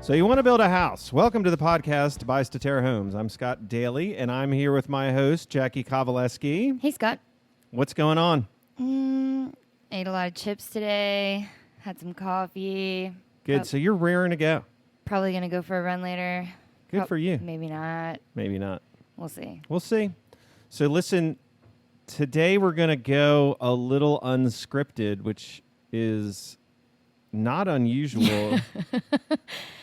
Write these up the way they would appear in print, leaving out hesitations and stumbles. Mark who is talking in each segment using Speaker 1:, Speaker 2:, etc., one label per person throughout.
Speaker 1: So you want to build a house. Welcome to the podcast by Statera Homes. I'm Scott Daly, and I'm here with my host, Jackie Kowaleski.
Speaker 2: Hey, Scott.
Speaker 1: What's going on?
Speaker 2: Ate a lot of chips today. Had some coffee.
Speaker 1: Good. So you're raring to go.
Speaker 2: Probably going to go for a run later.
Speaker 1: Good for you.
Speaker 2: Maybe not.
Speaker 1: Maybe not.
Speaker 2: We'll see.
Speaker 1: We'll see. So listen, today we're going to go a little unscripted, which is not unusual,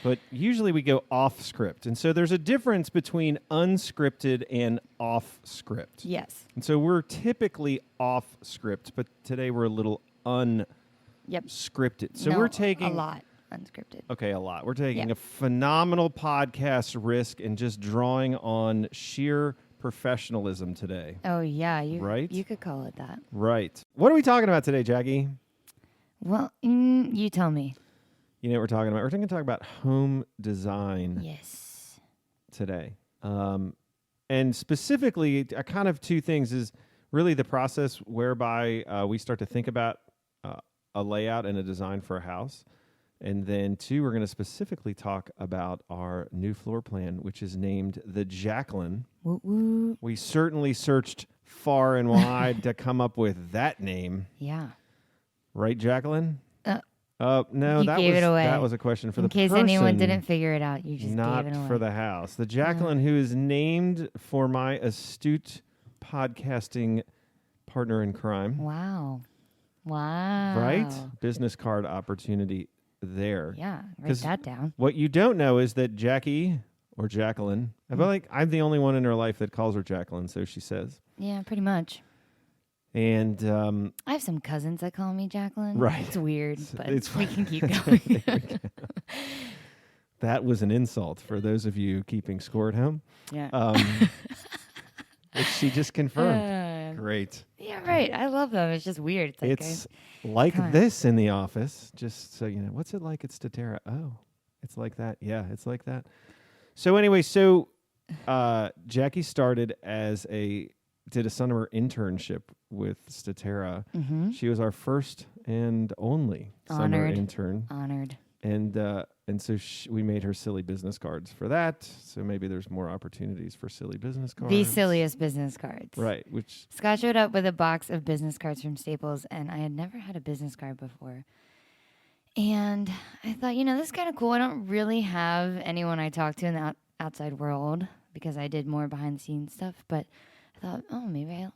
Speaker 1: but usually we go off script. And so there's a difference between unscripted and off script.
Speaker 2: Yes.
Speaker 1: And so we're typically off script, but today we're a little unscripted. So
Speaker 2: No,
Speaker 1: we're taking
Speaker 2: a lot unscripted.
Speaker 1: Okay, a lot. We're taking a phenomenal podcast risk and just drawing on sheer professionalism today.
Speaker 2: Oh, yeah.
Speaker 1: Right?
Speaker 2: You could call it that.
Speaker 1: Right. What are we talking about today, Jackie?
Speaker 2: Well, you tell me.
Speaker 1: You know what we're talking about? We're going to talk about home design
Speaker 2: Yes.
Speaker 1: today. And specifically, kind of two things is really the process whereby we start to think about a layout and a design for a house. And then two, we're going to specifically talk about our new floor plan, which is named the Jaclyn.
Speaker 2: Woo woo.
Speaker 1: We certainly searched far and wide to come up with that name.
Speaker 2: Yeah.
Speaker 1: Right, Jaclyn? No,
Speaker 2: you gave it away.
Speaker 1: That was a question for
Speaker 2: In
Speaker 1: the person.
Speaker 2: case anyone didn't figure it out, you just
Speaker 1: not
Speaker 2: gave it away.
Speaker 1: for the house. The Jaclyn, who is named for my astute podcasting partner in crime.
Speaker 2: Wow. Wow.
Speaker 1: Right? Business card opportunity there.
Speaker 2: Yeah. Write that down.
Speaker 1: What you don't know is that Jackie or Jaclyn, I feel like I'm the only one in her life that calls her Jaclyn, so she says.
Speaker 2: Yeah, pretty much.
Speaker 1: And
Speaker 2: I have some cousins that call me Jaclyn.
Speaker 1: Right.
Speaker 2: It's weird, but we can keep
Speaker 1: There we
Speaker 2: going.
Speaker 1: go. That was an insult for those of you keeping score at home.
Speaker 2: Yeah.
Speaker 1: Which she just confirmed. Great.
Speaker 2: Yeah, right. I love them. It's just weird.
Speaker 1: It's like this in the office, just so you know. What's it like at Statera? Oh, it's like that. Yeah, it's like that. So anyway, Jackie started did a summer internship with Statera.
Speaker 2: Mm-hmm.
Speaker 1: She was our first and only summer intern.
Speaker 2: Honored.
Speaker 1: And so we made her silly business cards for that. So maybe there's more opportunities for silly business cards.
Speaker 2: The silliest business cards.
Speaker 1: Right. Which
Speaker 2: Scott showed up with a box of business cards from Staples, and I had never had a business card before. And I thought, this is kind of cool. I don't really have anyone I talk to in the outside world because I did more behind the scenes stuff. But I thought, maybe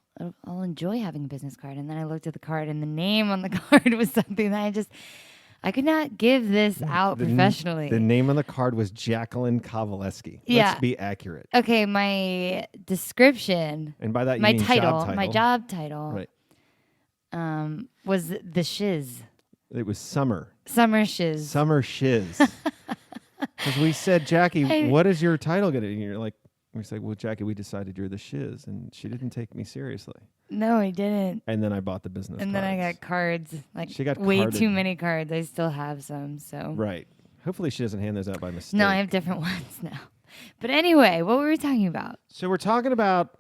Speaker 2: I'll enjoy having a business card. And then I looked at the card, and the name on the card was something that I could not give this out professionally.
Speaker 1: The name on the card was Jaclyn Kowaleski.
Speaker 2: Yeah.
Speaker 1: Let's be accurate.
Speaker 2: Okay, my description.
Speaker 1: And by that you
Speaker 2: my
Speaker 1: mean
Speaker 2: title,
Speaker 1: job title.
Speaker 2: my job title.
Speaker 1: Right.
Speaker 2: Was the shiz.
Speaker 1: It was Summer.
Speaker 2: Summer shiz.
Speaker 1: Summer shiz. Because we said, Jackie, what is your title going to be? And you're like, we said, well, Jackie, we decided you're the shiz. And she didn't take me seriously.
Speaker 2: No, I didn't.
Speaker 1: And then I bought the business
Speaker 2: And
Speaker 1: cards.
Speaker 2: then I got cards.
Speaker 1: She got
Speaker 2: way
Speaker 1: carded.
Speaker 2: too many cards. I still have some, so.
Speaker 1: Right. Hopefully she doesn't hand those out by mistake.
Speaker 2: No, I have different ones now. But anyway, what were we talking about?
Speaker 1: So we're talking about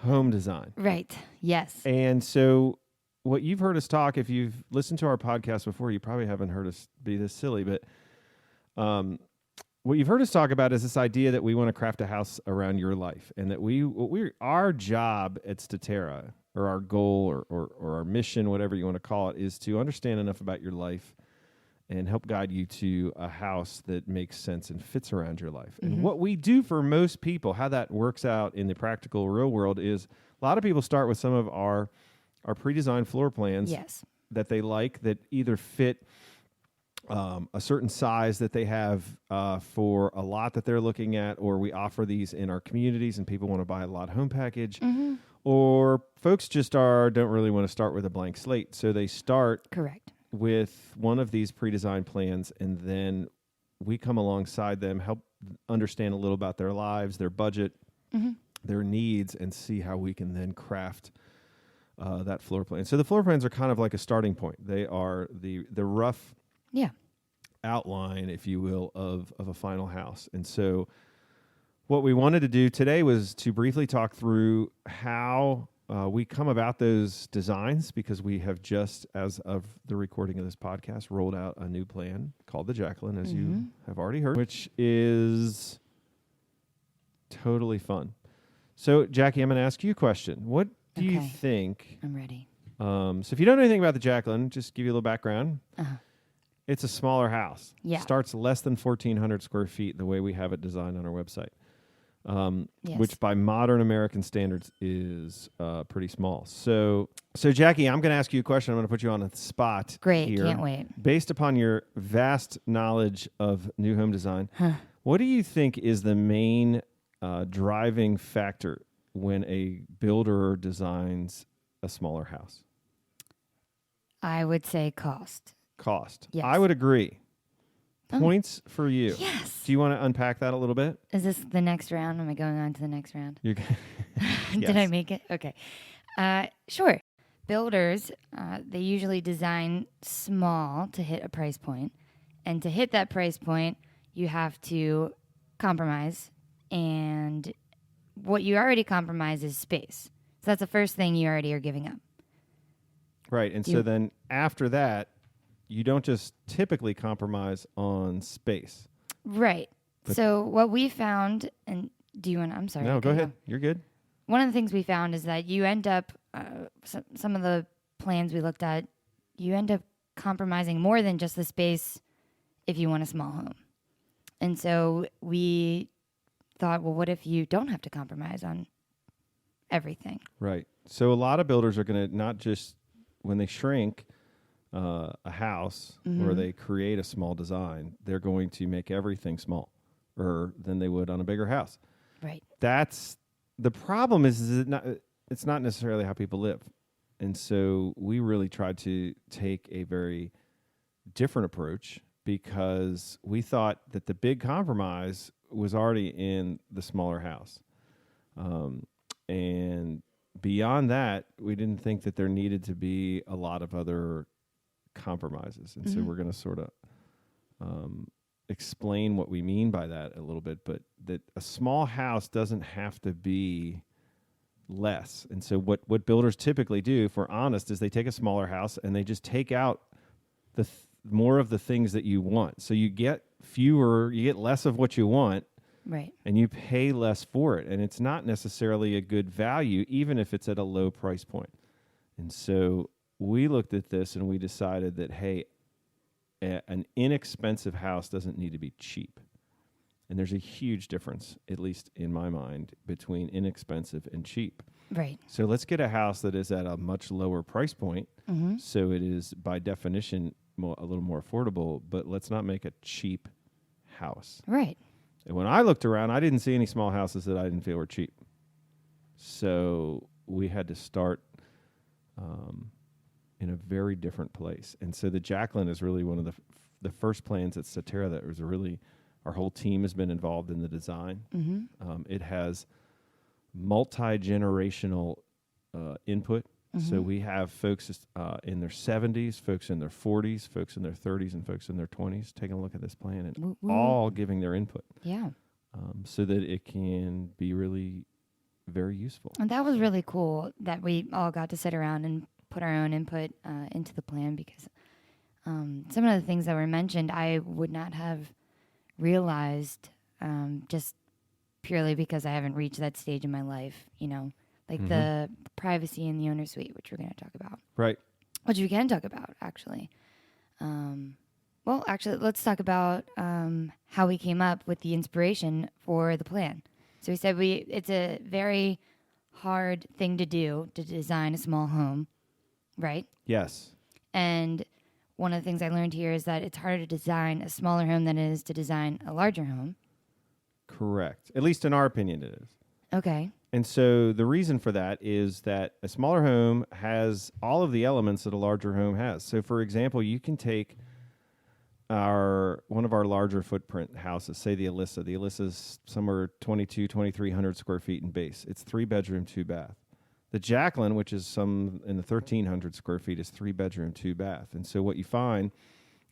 Speaker 1: home design.
Speaker 2: Right. Yes.
Speaker 1: And so what you've heard us talk, if you've listened to our podcast before, you probably haven't heard us be this silly, but what you've heard us talk about is this idea that we want to craft a house around your life, and that our job at Statera, or our goal, or our mission, whatever you want to call it, is to understand enough about your life and help guide you to a house that makes sense and fits around your life.
Speaker 2: Mm-hmm.
Speaker 1: And what we do for most people, how that works out in the practical real world, is a lot of people start with some of our pre-designed floor plans that they like, that either fit a certain size that they have for a lot that they're looking at, or we offer these in our communities and people want to buy a lot home package, or folks just don't really want to start with a blank slate. So they start with one of these pre-designed plans, and then we come alongside them, help understand a little about their lives, their budget, their needs, and see how we can then craft that floor plan. So the floor plans are kind of like a starting point. They are the rough outline, if you will, of a final house. And so what we wanted to do today was to briefly talk through how we come about those designs because we have just, as of the recording of this podcast, rolled out a new plan called the Jaclyn, as you have already heard, which is totally fun. So, Jackie, I'm going to ask you a question. What do you think?
Speaker 2: I'm ready.
Speaker 1: So if you don't know anything about the Jaclyn, just give you a little background. It's a smaller house.
Speaker 2: Yeah.
Speaker 1: Starts less than 1,400 square feet, the way we have it designed on our website. Which by modern American standards is pretty small. So Jackie, I'm going to ask you a question. I'm going to put you on the spot.
Speaker 2: Great,
Speaker 1: here.
Speaker 2: Can't wait.
Speaker 1: Based upon your vast knowledge of new home design, what do you think is the main driving factor when a builder designs a smaller house?
Speaker 2: I would say cost.
Speaker 1: Yes. I would agree. Points for you.
Speaker 2: Yes.
Speaker 1: Do you want to unpack that a little bit?
Speaker 2: Is this the next round? Am I going on to the next round?
Speaker 1: Yes.
Speaker 2: Did I make it? Okay. Sure. Builders, they usually design small to hit a price point. And to hit that price point, you have to compromise. And what you already compromise is space. So that's the first thing you already are giving up.
Speaker 1: Right. And so then after that, you don't just typically compromise on space.
Speaker 2: Right. So what we found, and do you want to, I'm sorry.
Speaker 1: No, go ahead. You're good.
Speaker 2: One of the things we found is that you end up, some of the plans we looked at, you end up compromising more than just the space if you want a small home. And so we thought, well, what if you don't have to compromise on everything?
Speaker 1: Right. So a lot of builders are going to not just, when they shrink a house or they create a small design, they're going to make everything smaller than they would on a bigger house.
Speaker 2: Right.
Speaker 1: That's the problem is it's not necessarily how people live. And so we really tried to take a very different approach because we thought that the big compromise was already in the smaller house. And beyond that, we didn't think that there needed to be a lot of other compromises. And so we're going to sort of explain what we mean by that a little bit, but that a small house doesn't have to be less. And so what builders typically do, if we're honest, is they take a smaller house and they just take out more of the things that you want. So you get less of what you want.
Speaker 2: Right.
Speaker 1: And you pay less for it. And it's not necessarily a good value, even if it's at a low price point. And so we looked at this and we decided that, hey, an inexpensive house doesn't need to be cheap. And there's a huge difference, at least in my mind, between inexpensive and cheap.
Speaker 2: Right.
Speaker 1: So let's get a house that is at a much lower price point. So it is, by definition, a little more affordable, but let's not make a cheap house.
Speaker 2: Right.
Speaker 1: And when I looked around, I didn't see any small houses that I didn't feel were cheap. So we had to start in a very different place. And so the Jaclyn is really one of the first plans at Statera that was really, our whole team has been involved in the design. It has multi-generational input. So we have folks in their 70s, folks in their 40s, folks in their 30s, and folks in their 20s taking a look at this plan and all giving their input.
Speaker 2: Yeah.
Speaker 1: So that it can be really very useful.
Speaker 2: And that was really cool that we all got to sit around and put our own input into the plan because some of the things that were mentioned I would not have realized just purely because I haven't reached that stage in my life, like the privacy in the owner suite, which we're going to talk about.
Speaker 1: Right.
Speaker 2: Which we can talk about, actually. Well, actually, let's talk about how we came up with the inspiration for the plan. So we said it's a very hard thing to do to design a small home, right?
Speaker 1: Yes.
Speaker 2: And one of the things I learned here is that it's harder to design a smaller home than it is to design a larger home.
Speaker 1: Correct. At least in our opinion, it is.
Speaker 2: Okay.
Speaker 1: And so the reason for that is that a smaller home has all of the elements that a larger home has. So, for example, you can take one of our larger footprint houses, say the Alyssa. The Alyssa's somewhere 2,300 square feet in base. It's 3-bedroom, 2-bath. The Jaclyn, which is some in the 1,300 square feet, is 3-bedroom, 2-bath. And so what you find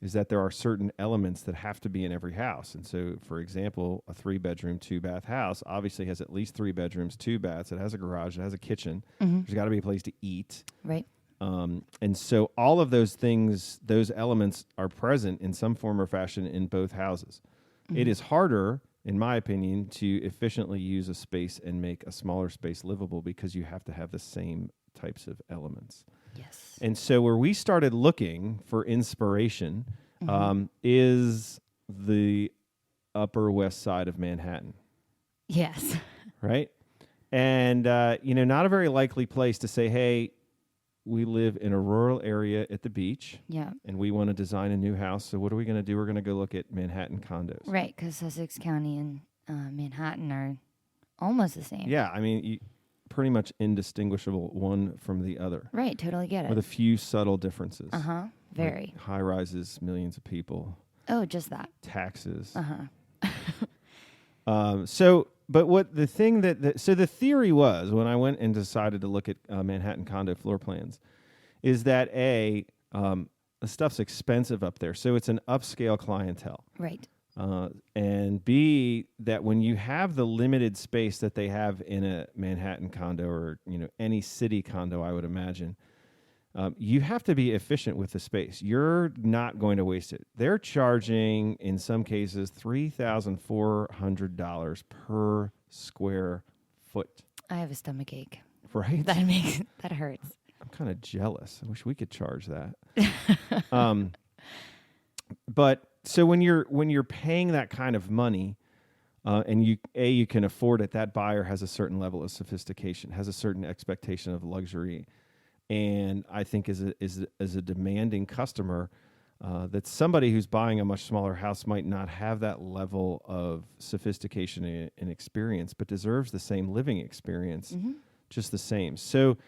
Speaker 1: is that there are certain elements that have to be in every house. And so, for example, a 3-bedroom, 2-bath house obviously has at least 3 bedrooms, 2 baths. It has a garage. It has a kitchen. There's got to be a place to eat.
Speaker 2: Right.
Speaker 1: And so all of those things, those elements are present in some form or fashion in both houses. It is harder, in my opinion, to efficiently use a space and make a smaller space livable because you have to have the same types of elements.
Speaker 2: Yes.
Speaker 1: And so where we started looking for inspiration is the Upper West Side of Manhattan.
Speaker 2: Yes.
Speaker 1: Right? And, not a very likely place to say, hey, we live in a rural area at the beach.
Speaker 2: Yeah.
Speaker 1: And we want to design a new house. So what are we going to do? We're going to go look at Manhattan condos.
Speaker 2: Right, because Sussex County and Manhattan are almost the same.
Speaker 1: Yeah, I mean, pretty much indistinguishable one from the other.
Speaker 2: Right, totally get it.
Speaker 1: With a few subtle differences.
Speaker 2: Very.
Speaker 1: Like high rises, millions of people.
Speaker 2: Oh, just that.
Speaker 1: Taxes.
Speaker 2: Uh-huh.
Speaker 1: But what the thing so the theory was when I went and decided to look at Manhattan condo floor plans is that the stuff's expensive up there. So it's an upscale clientele.
Speaker 2: Right.
Speaker 1: And B, that when you have the limited space that they have in a Manhattan condo or, any city condo, I would imagine, you have to be efficient with the space. You're not going to waste it. They're charging, in some cases, $3,400 per square foot.
Speaker 2: I have a stomach ache.
Speaker 1: Right?
Speaker 2: That hurts.
Speaker 1: I'm kind of jealous. I wish we could charge that. But so when you're paying that kind of money, and you can afford it, that buyer has a certain level of sophistication, has a certain expectation of luxury. And I think as a demanding customer, that somebody who's buying a much smaller house might not have that level of sophistication and experience, but deserves the same living experience, just the same. So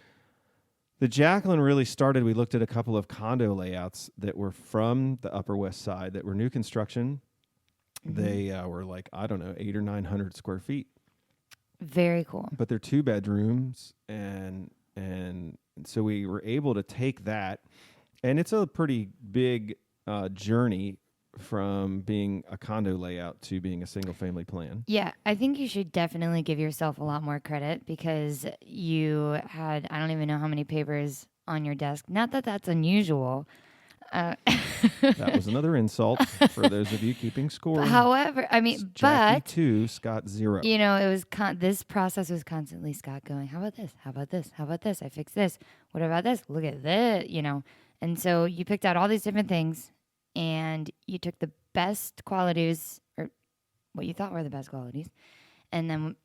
Speaker 1: the Jaclyn really started, we looked at a couple of condo layouts that were from the Upper West Side that were new construction. They were like, 800 or 900 square feet.
Speaker 2: Very cool.
Speaker 1: But they're 2 bedrooms and so we were able to take that, and it's a pretty big journey from being a condo layout to being a single-family plan.
Speaker 2: Yeah, I think you should definitely give yourself a lot more credit because you had, I don't even know how many papers on your desk. Not that that's unusual.
Speaker 1: That was another insult for those of you keeping score.
Speaker 2: However, I mean,
Speaker 1: Jackie 2, Scott 0.
Speaker 2: It was this process was constantly Scott going, how about this? How about this? How about this? I fixed this. What about this? Look at this, And so you picked out all these different things and you took the best qualities or what you thought were the best qualities and then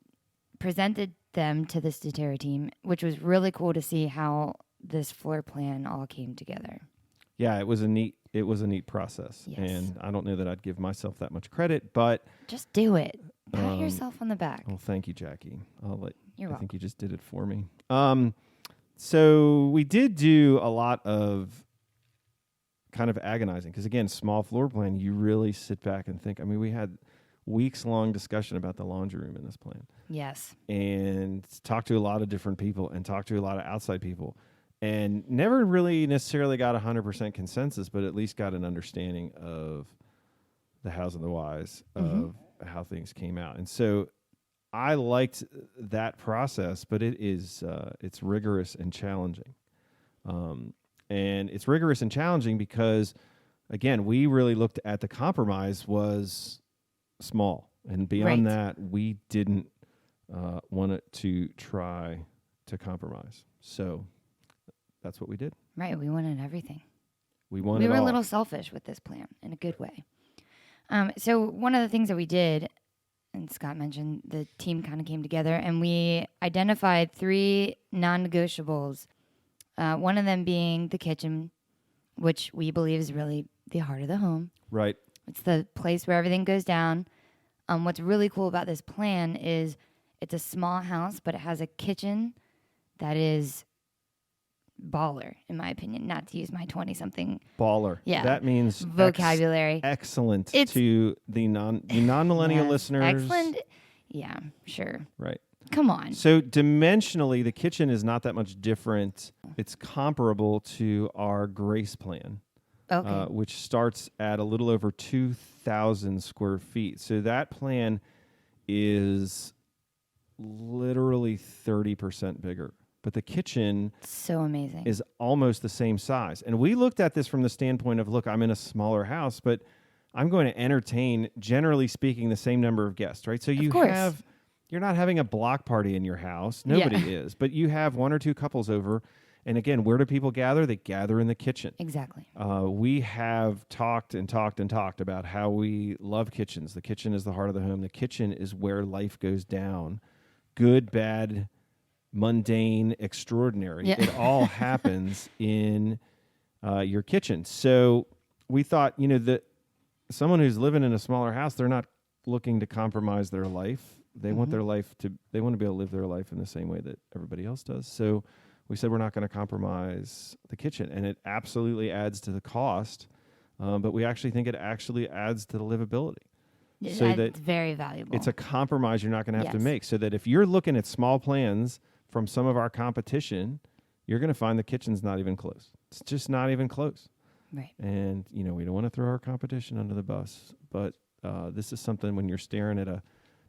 Speaker 2: presented them to the Statera team, which was really cool to see how this floor plan all came together.
Speaker 1: Yeah, it was a neat process.
Speaker 2: Yes.
Speaker 1: And I don't know that I'd give myself that much credit, but
Speaker 2: just do it. Pat yourself on the back.
Speaker 1: Well, thank you, Jackie.
Speaker 2: You're welcome.
Speaker 1: I think you just did it for me. So we did do a lot of kind of agonizing because, again, small floor plan, you really sit back and think. I mean, we had weeks-long discussion about the laundry room in this plan.
Speaker 2: Yes.
Speaker 1: And talked to a lot of different people and talked to a lot of outside people. And never really necessarily got 100% consensus, but at least got an understanding of the hows and the whys of how things came out. And so I liked that process, but it's rigorous and challenging. And it's rigorous and challenging because, again, we really looked at the compromise was small. And beyond that, we didn't want it to try to compromise. So that's what we did.
Speaker 2: Right. We wanted everything.
Speaker 1: We
Speaker 2: were a little selfish with this plan in a good way. So one of the things that we did, and Scott mentioned, the team kind of came together and we identified 3 non-negotiables. One of them being the kitchen, which we believe is really the heart of the home.
Speaker 1: Right.
Speaker 2: It's the place where everything goes down. What's really cool about this plan is it's a small house, but it has a kitchen that is baller, in my opinion, not to use my 20-something.
Speaker 1: Baller.
Speaker 2: Yeah.
Speaker 1: That means
Speaker 2: vocabulary.
Speaker 1: Excellent to the non-millennial listeners.
Speaker 2: Excellent. Yeah, sure.
Speaker 1: Right.
Speaker 2: Come on.
Speaker 1: So dimensionally, the kitchen is not that much different. It's comparable to our Grace plan. which starts at a little over 2,000 square feet. So that plan is literally 30% bigger. But the kitchen
Speaker 2: so amazing
Speaker 1: is almost the same size. And we looked at this from the standpoint of, look, I'm in a smaller house, but I'm going to entertain, generally speaking, the same number of guests, right? So you're not having a block party in your house. Nobody is. But you have one or two couples over. And again, where do people gather? They gather in the kitchen.
Speaker 2: Exactly.
Speaker 1: We have talked about how we love kitchens. The kitchen is the heart of the home. The kitchen is where life goes down. Good, bad, mundane, extraordinary. Yeah. It all happens in your kitchen. So we thought, that someone who's living in a smaller house, they're not looking to compromise their life. They want their life they want to be able to live their life in the same way that everybody else does. So we said we're not going to compromise the kitchen, and it absolutely adds to the cost, but we actually think it actually adds to the livability.
Speaker 2: So that's very valuable.
Speaker 1: It's a compromise you're not going to have to make, so that if you're looking at small plans from some of our competition, you're going to find the kitchen's not even close. It's just not even close.
Speaker 2: Right.
Speaker 1: And, we don't want to throw our competition under the bus, but this is something when you're staring at a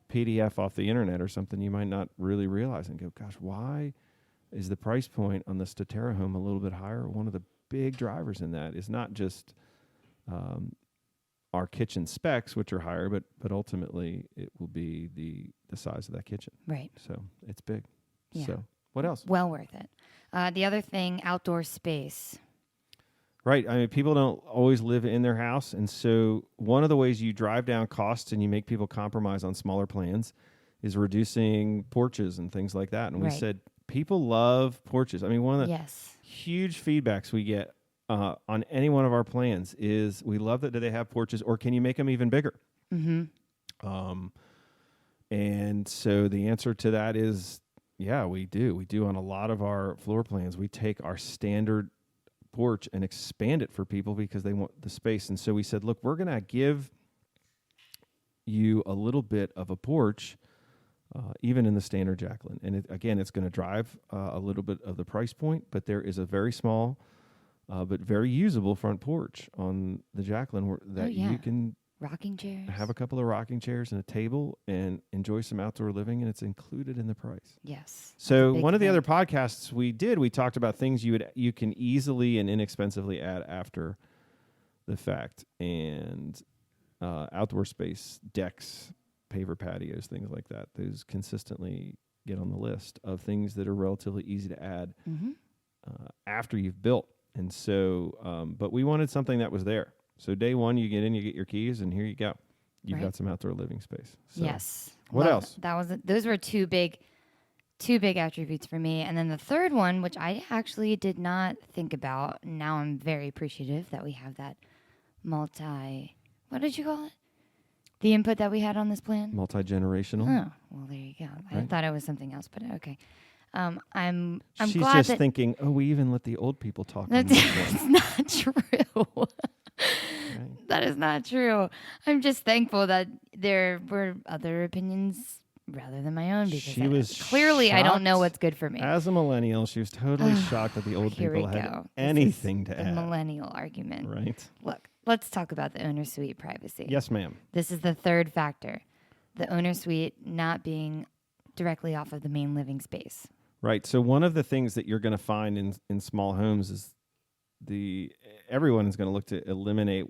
Speaker 1: PDF off the internet or something, you might not really realize and go, gosh, why is the price point on the Statera home a little bit higher? One of the big drivers in that is not just our kitchen specs, which are higher, but ultimately it will be the size of that kitchen.
Speaker 2: Right.
Speaker 1: So it's big.
Speaker 2: Yeah.
Speaker 1: So what else?
Speaker 2: Well worth it. The other thing, outdoor space.
Speaker 1: Right. I mean, people don't always live in their house. And so one of the ways you drive down costs and you make people compromise on smaller plans is reducing porches and things like that. And we said people love porches. I mean, one of the huge feedbacks we get on any one of our plans is we love that they have porches, or can you make them even bigger? Mm-hmm. And so the answer to that is, yeah, we do. We do on a lot of our floor plans. We take our standard porch and expand it for people because they want the space. And so we said, look, we're going to give you a little bit of a porch, even in the standard Jaclyn. And again, it's going to drive a little bit of the price point, but there is a very small but very usable front porch on the Jaclyn that you can
Speaker 2: rocking chairs,
Speaker 1: have a couple of rocking chairs and a table and enjoy some outdoor living, and it's included in the price.
Speaker 2: Yes.
Speaker 1: So one of the other podcasts we talked about things you can easily and inexpensively add after the fact, and outdoor space, decks, paver patios, things like that. Those consistently get on the list of things that are relatively easy to add after you've built. And so, but we wanted something that was there. So day one, you get in, you get your keys, and here you go. You've got some outdoor living space. So
Speaker 2: yes.
Speaker 1: What else?
Speaker 2: Those were two big attributes for me. And then the third one, which I actually did not think about. Now I'm very appreciative that we have that what did you call it? The input that we had on this plan?
Speaker 1: Multi-generational.
Speaker 2: Oh, well, there you go. Right. I thought it was something else, but okay. I'm
Speaker 1: She's
Speaker 2: glad
Speaker 1: just thinking, we even let the old people talk.
Speaker 2: That's not true. Right. That is not true. I'm just thankful that there were other opinions rather than my own, because clearly I don't know what's good for me.
Speaker 1: As a millennial, she was totally shocked that the old people had anything to add.
Speaker 2: The millennial argument.
Speaker 1: Right.
Speaker 2: Look, let's talk about the owner suite privacy.
Speaker 1: Yes, ma'am.
Speaker 2: This is the third factor. The owner suite not being directly off of the main living space.
Speaker 1: Right. So one of the things that you're going to find in small homes is everyone is going to look to eliminate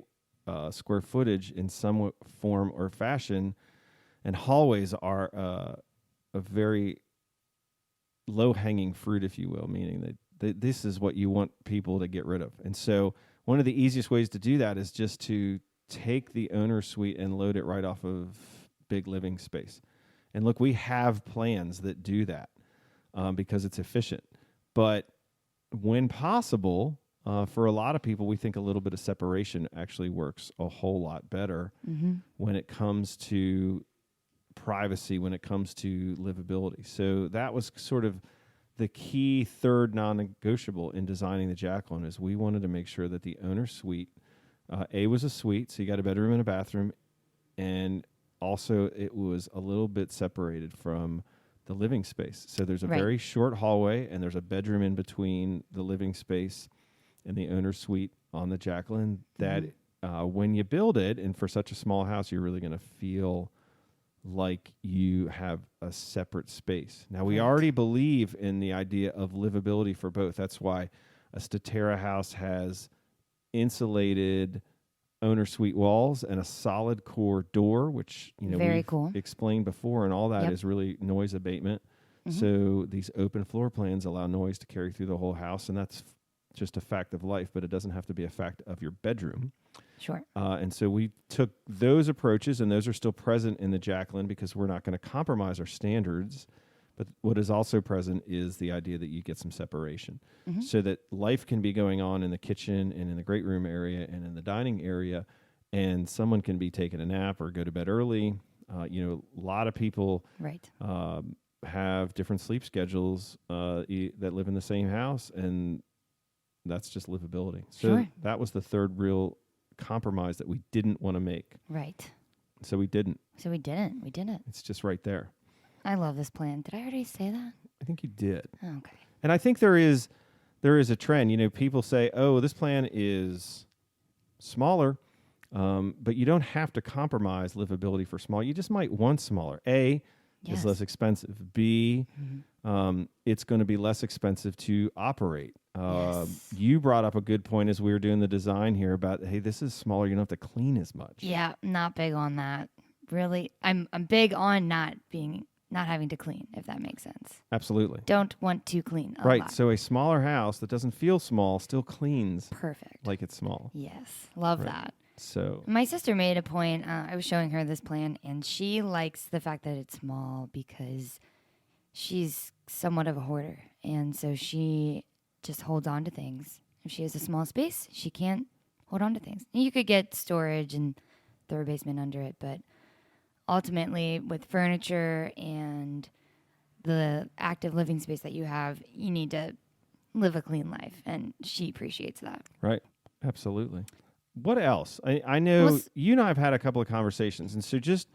Speaker 1: square footage in some form or fashion, and hallways are a very low-hanging fruit, if you will, meaning that this is what you want people to get rid of. And so one of the easiest ways to do that is just to take the owner suite and load it right off of big living space. And look, we have plans that do that. Because it's efficient. But when possible, for a lot of people, we think a little bit of separation actually works a whole lot better when it comes to privacy, when it comes to livability. So that was sort of the key third non-negotiable in designing the Jaclyn, is we wanted to make sure that the owner suite, was a suite, so you got a bedroom and a bathroom, and also it was a little bit separated from the living space. So there's a very short hallway, and there's a bedroom in between the living space and the owner suite on the Jaclyn that when you build it, and for such a small house, you're really going to feel like you have a separate space. Now, we already believe in the idea of livability for both. That's why a Statera house has insulated owner suite walls and a solid core door, which we've explained before, and all that is really noise abatement. So these open floor plans allow noise to carry through the whole house, and that's just a fact of life, but it doesn't have to be a fact of your bedroom.
Speaker 2: Sure.
Speaker 1: And so we took those approaches, and those are still present in the Jaclyn because we're not going to compromise our standards. But what is also present is the idea that you get some separation so that life can be going on in the kitchen and in the great room area and in the dining area, and someone can be taking a nap or go to bed early. A lot of people have different sleep schedules that live in the same house, and that's just livability. So that was the third real compromise that we didn't want to make.
Speaker 2: Right.
Speaker 1: So we didn't.
Speaker 2: We didn't.
Speaker 1: It's just right there.
Speaker 2: I love this plan. Did I already say that?
Speaker 1: I think you did.
Speaker 2: Oh, okay.
Speaker 1: And I think there is a trend. People say, "Oh, this plan is smaller," but you don't have to compromise livability for small. You just might want smaller. A, it's less expensive. B, it's going to be less expensive to operate. You brought up a good point as we were doing the design here about, hey, this is smaller. You don't have to clean as much.
Speaker 2: Yeah, not big on that. Really, I'm big on not having to clean, if that makes sense.
Speaker 1: Absolutely.
Speaker 2: Don't want to clean a lot.
Speaker 1: So a smaller house that doesn't feel small still cleans
Speaker 2: perfect
Speaker 1: like it's small.
Speaker 2: Yes, love that.
Speaker 1: So
Speaker 2: my sister made a point. I was showing her this plan, and she likes the fact that it's small because she's somewhat of a hoarder, and so she just holds on to things. If she has a small space, she can't hold on to things. You could get storage and throw a basement under it, but ultimately, with furniture and the active living space that you have, you need to live a clean life, and she appreciates that.
Speaker 1: Right. Absolutely. What else? I know you and I have had a couple of conversations, and so just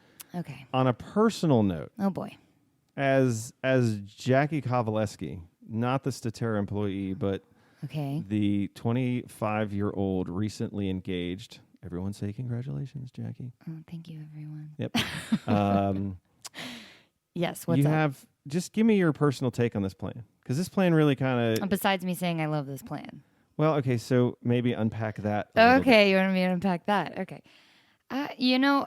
Speaker 1: on a personal note.
Speaker 2: Oh, boy.
Speaker 1: As Jackie Kovaleski, not the Statera employee, but the 25-year-old recently engaged. Everyone say congratulations, Jackie.
Speaker 2: Oh, thank you, everyone.
Speaker 1: Yep.
Speaker 2: Yes, what's up?
Speaker 1: Just give me your personal take on this plan, because this plan really kind of...
Speaker 2: Besides me saying I love this plan.
Speaker 1: Well, okay, so maybe unpack that.
Speaker 2: Okay, you want me to unpack that? Okay. I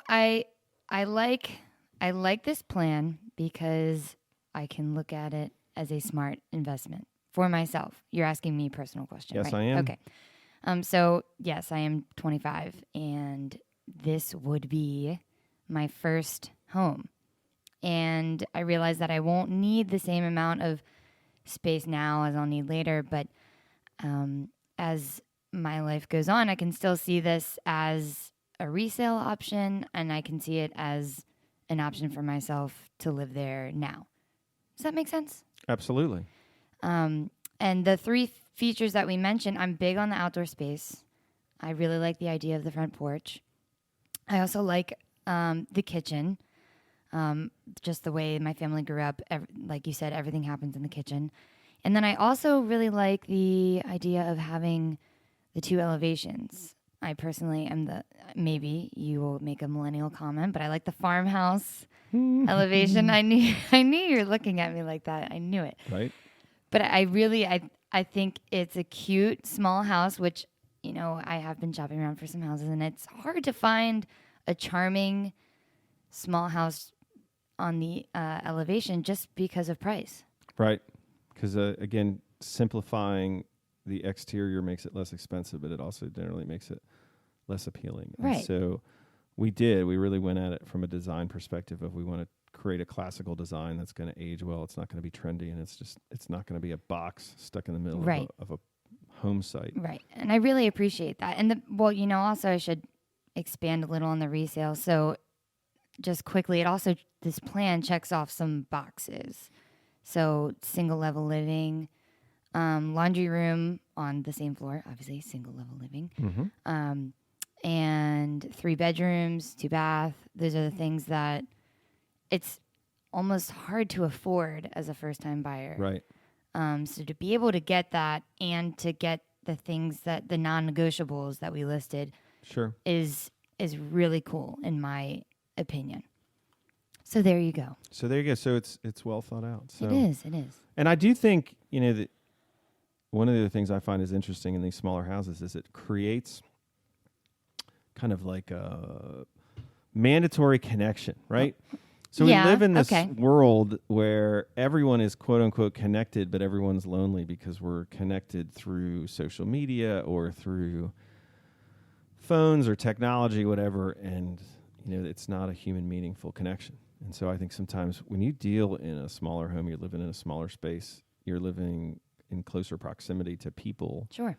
Speaker 2: like this plan because I can look at it as a smart investment for myself. You're asking me a personal question,
Speaker 1: right?
Speaker 2: Yes,
Speaker 1: I am.
Speaker 2: Okay. So, yes, I am 25, and this would be my first home. And I realize that I won't need the same amount of space now as I'll need later, but as my life goes on, I can still see this as a resale option, and I can see it as an option for myself to live there now. Does that make sense?
Speaker 1: Absolutely.
Speaker 2: And the three features that we mentioned, I'm big on the outdoor space. I really like the idea of the front porch. I also like the kitchen. Just the way my family grew up, like you said, everything happens in the kitchen. And then I also really like the idea of having the two elevations. I personally am maybe you will make a millennial comment, but I like the farmhouse elevation. I knew you were looking at me like that. I knew it.
Speaker 1: Right.
Speaker 2: But I think it's a cute small house, which, I have been shopping around for some houses, and it's hard to find a charming small house on the elevation just because of price.
Speaker 1: Right. Because, again, simplifying the exterior makes it less expensive, but it also generally makes it less appealing.
Speaker 2: Right.
Speaker 1: And so we really went at it from a design perspective of we want to create a classical design that's going to age well. It's not going to be trendy, and it's not going to be a box stuck in the middle of a home site.
Speaker 2: Right. And I really appreciate that. And also I should expand a little on the resale. So just quickly, this plan checks off some boxes. So single level living, laundry room on the same floor, obviously single level living, and 3 bedrooms, 2 bath. Those are the things that it's almost hard to afford as a first time buyer.
Speaker 1: Right.
Speaker 2: So to be able to get that and to get the things that the non-negotiables that we listed is really cool in my opinion. So there you go.
Speaker 1: So it's well thought out. So.
Speaker 2: It is.
Speaker 1: And I do think, that one of the things I find is interesting in these smaller houses is it creates kind of like a mandatory connection, right? So we live in this world where everyone is quote unquote connected, but everyone's lonely because we're connected through social media or through phones or technology, whatever. And, it's not a human meaningful connection. And so I think sometimes when you deal in a smaller home, you're living in a smaller space, you're living in closer proximity to people.
Speaker 2: Sure.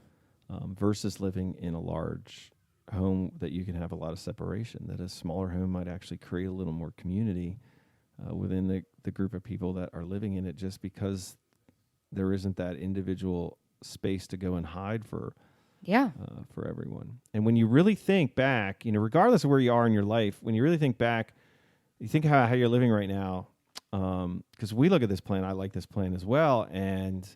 Speaker 1: Versus living in a large home that you can have a lot of separation, that a smaller home might actually create a little more community within the group of people that are living in it, just because there isn't that individual space to go and hide for everyone. And when you really think back, regardless of where you are in your life, when you really think back, you think how you're living right now, because we look at this plan, I like this plan as well, and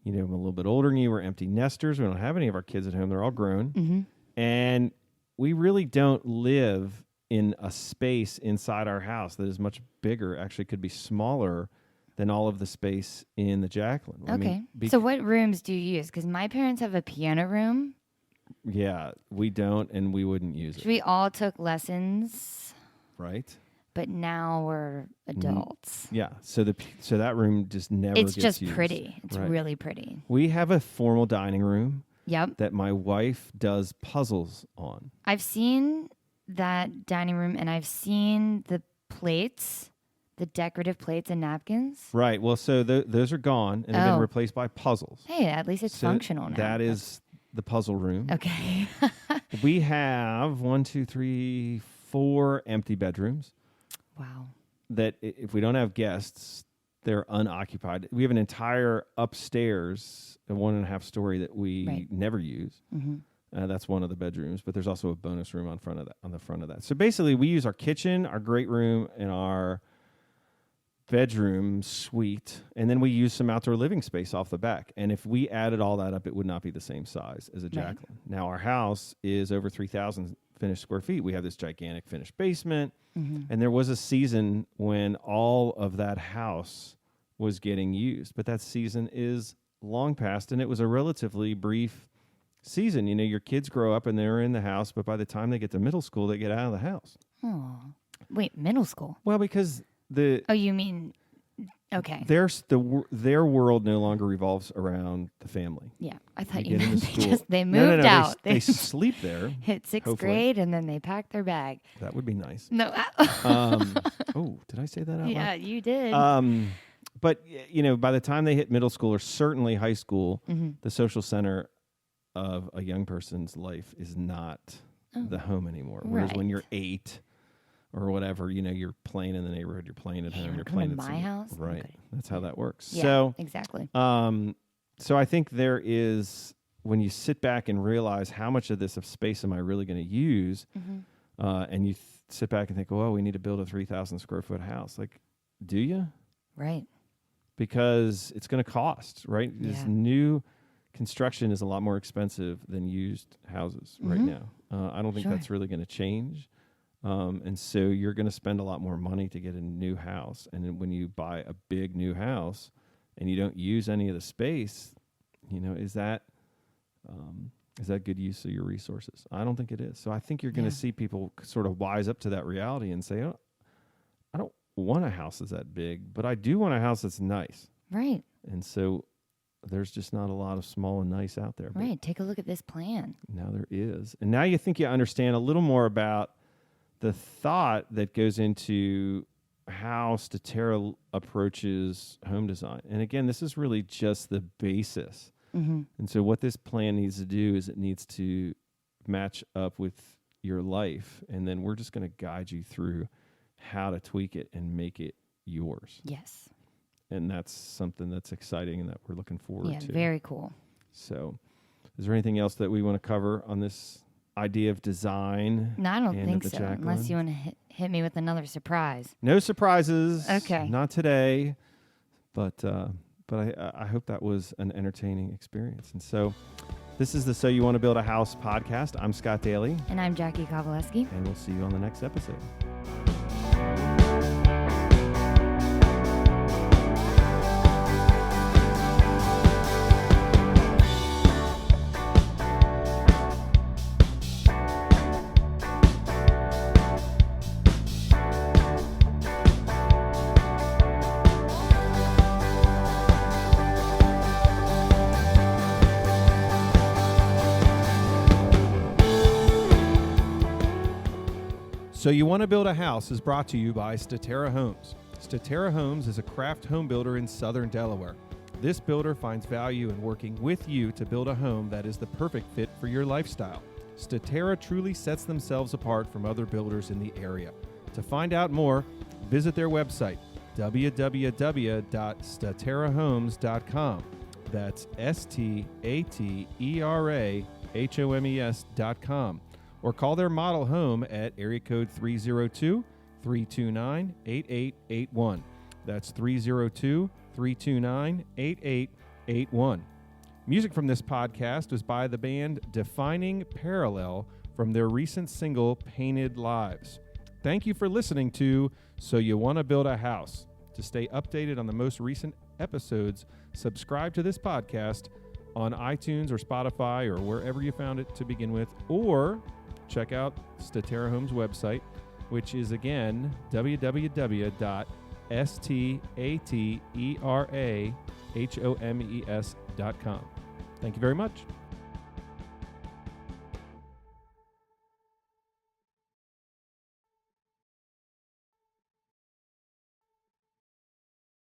Speaker 1: I'm a little bit older than you. We're empty nesters. We don't have any of our kids at home. They're all grown.
Speaker 2: Mm-hmm.
Speaker 1: And we really don't live in a space inside our house that is much bigger, actually could be smaller than all of the space in the Jaclyn.
Speaker 2: Okay. I mean, so what rooms do you use? Because my parents have a piano room.
Speaker 1: Yeah, we don't, and we wouldn't use it.
Speaker 2: We all took lessons.
Speaker 1: Right.
Speaker 2: But now we're adults.
Speaker 1: Yeah, so that room just never gets used.
Speaker 2: It's just pretty. It's really pretty.
Speaker 1: We have a formal dining room.
Speaker 2: Yep.
Speaker 1: That my wife does puzzles on.
Speaker 2: I've seen that dining room, and I've seen the plates, the decorative plates and napkins.
Speaker 1: Right. Well, so those are gone and have been replaced by puzzles.
Speaker 2: Hey, at least it's functional now.
Speaker 1: That is the puzzle room.
Speaker 2: Okay.
Speaker 1: We have 1, 2, 3, 4 empty bedrooms.
Speaker 2: Wow.
Speaker 1: That if we don't have guests, they're unoccupied. We have an entire upstairs, a 1.5 story that we never use. Mm-hmm. That's one of the bedrooms, but there's also a bonus room on the front of that. So basically, we use our kitchen, our great room, and our bedroom suite, and then we use some outdoor living space off the back. And if we added all that up, it would not be the same size as a Jaclyn. Right. Now, our house is over 3,000 finished square feet. We have this gigantic finished basement. Mm-hmm. And there was a season when all of that house was getting used, but that season is long past, and it was a relatively brief season. Your kids grow up and they're in the house, but by the time they get to middle school, they get out of the house.
Speaker 2: Oh, wait, middle school?
Speaker 1: Well, because
Speaker 2: you mean okay?
Speaker 1: Their world no longer revolves around the family.
Speaker 2: Yeah, I thought you meant they moved out.
Speaker 1: They sleep there.
Speaker 2: Hit sixth grade and then they pack their bag.
Speaker 1: That would be nice.
Speaker 2: No.
Speaker 1: Oh, did I say that out loud?
Speaker 2: Yeah, you did.
Speaker 1: But by the time they hit middle school or certainly high school, mm-hmm. the social center of a young person's life is not the home anymore. Whereas when you're 8 or whatever, you're playing in the neighborhood, you're playing at home, you're playing at
Speaker 2: my house.
Speaker 1: Right. Okay. That's how that works.
Speaker 2: Yeah,
Speaker 1: so
Speaker 2: exactly.
Speaker 1: So I think there is, when you sit back and realize how much of this space am I really going to use, mm-hmm. And you sit back and think, well, we need to build a 3,000 square foot house. Like, do you?
Speaker 2: Right.
Speaker 1: Because it's going to cost, right? Yeah. This new construction is a lot more expensive than used houses mm-hmm. right now. I don't think that's really going to change. And so you're going to spend a lot more money to get a new house. And then when you buy a big new house and you don't use any of the space, is that good use of your resources? I don't think it is. So I think you're going to see people sort of wise up to that reality and say, oh, I don't want a house that's that big, but I do want a house that's nice.
Speaker 2: Right.
Speaker 1: And so there's just not a lot of small and nice out there.
Speaker 2: Right. Take a look at this plan.
Speaker 1: Now there is. And now you think you understand a little more about the thought that goes into how Statera approaches home design. And again, this is really just the basis. Mm-hmm. And so what this plan needs to do is it needs to match up with your life. And then we're just going to guide you through how to tweak it and make it yours.
Speaker 2: Yes.
Speaker 1: And that's something that's exciting and that we're looking forward to.
Speaker 2: Yeah, very cool.
Speaker 1: So is there anything else that we want to cover on this idea of design?
Speaker 2: No, I don't think so, Jaclyn? Unless you want to hit me with another surprise.
Speaker 1: No surprises.
Speaker 2: Okay.
Speaker 1: Not today. But I hope that was an entertaining experience. And so This is the So You Want to Build a House podcast. I'm Scott Daly.
Speaker 2: And I'm Jackie Kowaleski.
Speaker 1: And we'll see you on the next episode. So You Want to Build a House is brought to you by Statera Homes. Statera Homes is a craft home builder in southern Delaware. This builder finds value in working with you to build a home that is the perfect fit for your lifestyle. Statera truly sets themselves apart from other builders in the area. To find out more, visit their website, www.staterahomes.com. That's STATERAHOMES.com. Or call their model home at area code 302-329-8881. That's 302-329-8881. Music from this podcast was by the band Defining Parallel from their recent single, Painted Lives. Thank you for listening to So You Want to Build a House. To stay updated on the most recent episodes, subscribe to this podcast on iTunes or Spotify or wherever you found it to begin with, or check out Statera Homes website, which is again www.staterahomes.com. Thank you very much.